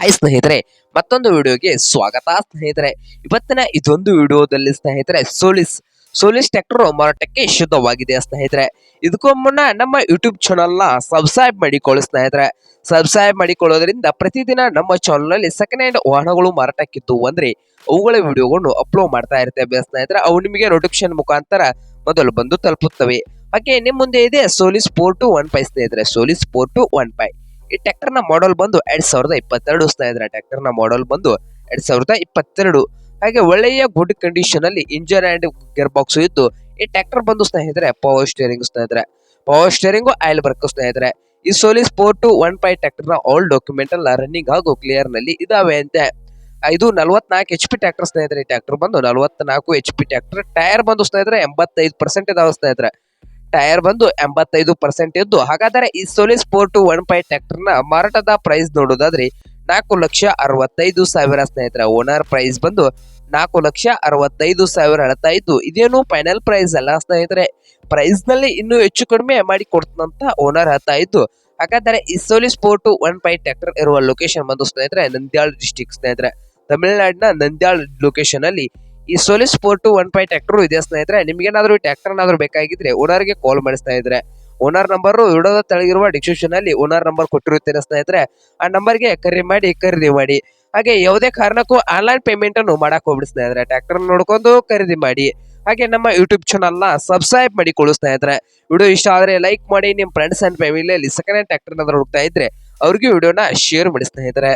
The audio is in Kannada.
ಹಾಯ್ ಸ್ನೇಹಿತರೆ, ಮತ್ತೊಂದು ವಿಡಿಯೋಗೆ ಸ್ವಾಗತ ಸ್ನೇಹಿತರೆ. ಇವತ್ತಿನ ಇದೊಂದು ವಿಡಿಯೋದಲ್ಲಿ ಸ್ನೇಹಿತರೆ ಸೋಲಿಸ್ ಟ್ರ್ಯಾಕ್ಟರ್ ಮಾರಾಟಕ್ಕೆ ಶುದ್ಧವಾಗಿದೆ ಸ್ನೇಹಿತರೆ. ಇದಕ್ಕೂ ಮುನ್ನ ನಮ್ಮ ಯೂಟ್ಯೂಬ್ ಚಾನಲ್ ನ ಸಬ್ಸ್ಕ್ರೈಬ್ ಮಾಡಿಕೊಳ್ಳಿ ಸ್ನೇಹಿತರೆ. ಸಬ್ಸ್ಕ್ರೈಬ್ ಮಾಡಿಕೊಳ್ಳೋದ್ರಿಂದ ಪ್ರತಿದಿನ ನಮ್ಮ ಚಾನಲ್ ನಲ್ಲಿ ಸೆಕೆಂಡ್ ಹ್ಯಾಂಡ್ ವಾಹನಗಳು ಮಾರಾಟಕ್ಕಿತ್ತು ಅಂದ್ರೆ ಅವುಗಳ ವಿಡಿಯೋಗಳನ್ನು ಅಪ್ಲೋಡ್ ಮಾಡ್ತಾ ಇರ್ತೇವೆ ಸ್ನೇಹಿತರೆ. ಅವು ನಿಮಗೆ ನೋಟಿಫಿಕೇಶನ್ ಮುಖಾಂತರ ಮೊದಲು ಬಂದು ತಲುಪುತ್ತವೆ. ಹಾಗೆ ನಿಮ್ ಮುಂದೆ ಇದೆ ಸೋಲಿಸ್ 4215 ಸ್ನೇಹಿತರೆ. ಸೋಲಿಸ್ 4215 ಈ ಟ್ರ್ಯಾಕ್ಟರ್ ನ ಮಾಡೆಲ್ ಬಂದು 2022 ಸ್ನೇಹಿತರೆ. ಟ್ರ್ಯಾಕ್ಟರ್ ನ ಮಾಡೆಲ್ ಬಂದು 2022. ಹಾಗೆ ಒಳ್ಳೆಯ ಗುಡ್ ಕಂಡೀಷನ್ ಅಲ್ಲಿ ಇಂಜಿನ್ ಅಂಡ್ ಗೇರ್ ಬಾಕ್ಸ್ ಇದ್ದು ಈ ಟ್ರ್ಯಾಕ್ಟರ್ ಬಂದು ಸ್ನೇಹಿತರೆ ಪವರ್ ಸ್ಟೇರಿಂಗ್ ಸ್ನೇಹಿತರೆ. ಪವರ್ ಸ್ಟೇರಿಂಗ್ ಆಯಿಲ್ ಬ್ರೇಕ್ ಸ್ನೇಹಿತರೆ. ಈ ಸೋಲಿಸ್ 4215 ಟ್ರ್ಯಾಕ್ಟರ್ ನ ಆಲ್ ಡಾಕ್ಯುಮೆಂಟ್ ಎಲ್ಲ ರನ್ನಿಂಗ್ ಹಾಗೂ ಕ್ಲಿಯರ್ ನಲ್ಲಿ ಇದಾವೆ ಅಂತೆ. ಇದು 44 HP ಟ್ರ್ಯಾಕ್ಟರ್ ಸ್ನೇಹಿತರೆ. ಟ್ರ್ಯಾಕ್ಟರ್ ಬಂದು 44 HP ಟ್ರ್ಯಾಕ್ಟರ್. ಟೈರ್ ಬಂದು ಸ್ನೇಹಿತರೆ 85% ಇದಾವೆ ಸ್ನೇಹಿತರೆ. ಟೈರ್ ಬಂದು 85% ಇದ್ದು, ಹಾಗಾದರೆ ಈ ಸೋಲಿಸ್ 4215 ಟ್ರ್ಯಾಕ್ಟರ್ ನ ಮಾರಾಟದ ಪ್ರೈಸ್ ನೋಡೋದಾದ್ರೆ 4,65,000 ಸ್ನೇಹಿತರೆ. ಓನರ್ ಪ್ರೈಸ್ ಬಂದು 4,65,000 ಹೇಳ್ತಾ ಇದ್ದು, ಇದೇನು ಫೈನಲ್ ಪ್ರೈಸ್ ಅಲ್ಲ ಸ್ನೇಹಿತರೆ. ಪ್ರೈಸ್ ನಲ್ಲಿ ಇನ್ನೂ ಹೆಚ್ಚು ಕಡಿಮೆ ಮಾಡಿ ಕೊಡ್ತಂತ ಓನರ್ ಹೇಳ್ತಾ ಇದ್ದು, ಹಾಗಾದರೆ ಈ ಸೋಲಿಸ್ 4215 ಟ್ರ್ಯಾಕ್ಟರ್ ಇರುವ ಲೊಕೇಶನ್ ಬಂದು ಸ್ನೇಹಿತರೆ ನಂದ್ಯಾಳ ಡಿಸ್ಟಿಕ್ ಸ್ನೇಹಿತರೆ. ತಮಿಳುನಾಡಿನ ನಂದ್ಯಾಳ ಲೊಕೇಶನ್ ಅಲ್ಲಿ ಈ ಸೋಲಿಸ್ 4215 ಟ್ರ್ಯಾಕ್ಟರ್ ಇದೆ ಸ್ನೇಹಿತರೆ. ನಿಮ್ಗೇನಾದ್ರೂ ಈ ಟ್ರ್ಯಾಕ್ಟರ್ ಏನಾದ್ರು ಬೇಕಾಗಿದ್ರೆ ಓನರ್ಗೆ ಕಾಲ್ ಮಾಡಿಸ್ತಾ ಇದ್ರೆ ಓನರ್ ನಂಬರ್ ವಿಡಿಯೋದ ತೆಳಗಿರುವ ಡಿಸ್ಕ್ರಿಪ್ಷನ್ ಅಲ್ಲಿ ಓನರ್ ನಂಬರ್ ಕೊಟ್ಟಿರುತ್ತೇನೆ ಸ್ನೇಹಿತರೆ. ಆ ನಂಬರ್ಗೆ ಕರೆ ಮಾಡಿ ಖರೀದಿ ಮಾಡಿ. ಹಾಗೆ ಯಾವುದೇ ಕಾರಣಕ್ಕೂ ಆನ್ಲೈನ್ ಪೇಮೆಂಟ್ ಅನ್ನು ಮಾಡಕ್ ಹೋಗ್ಬಿಡಿ ಸ್ನೇಹಿತರೆ. ಟ್ರ್ಯಾಕ್ಟರ್ ನೋಡ್ಕೊಂಡು ಖರೀದಿ ಮಾಡಿ. ಹಾಗೆ ನಮ್ಮ ಯೂಟ್ಯೂಬ್ ಚಾನಲ್ ನ ಸಬ್ಸ್ಕ್ರೈಬ್ ಮಾಡಿಕೊಳ್ಳಿ ಸ್ನೇಹಿತರೆ. ವಿಡಿಯೋ ಇಷ್ಟ ಆದ್ರೆ ಲೈಕ್ ಮಾಡಿ. ನಿಮ್ ಫ್ರೆಂಡ್ಸ್ ಅಂಡ್ ಫ್ಯಾಮಿಲಿಯಲ್ಲಿ ಸೆಕೆಂಡ್ ಹ್ಯಾಂಡ್ ಟ್ರ್ಯಾಕ್ಟರ್ ಏನಾದ್ರು ಹುಡುಕ್ತಾ ಇದ್ರೆ ಅವ್ರಿಗೆ ವಿಡಿಯೋನ ಶೇರ್ ಮಾಡಿ ಸ್ನೇಹಿತರೆ.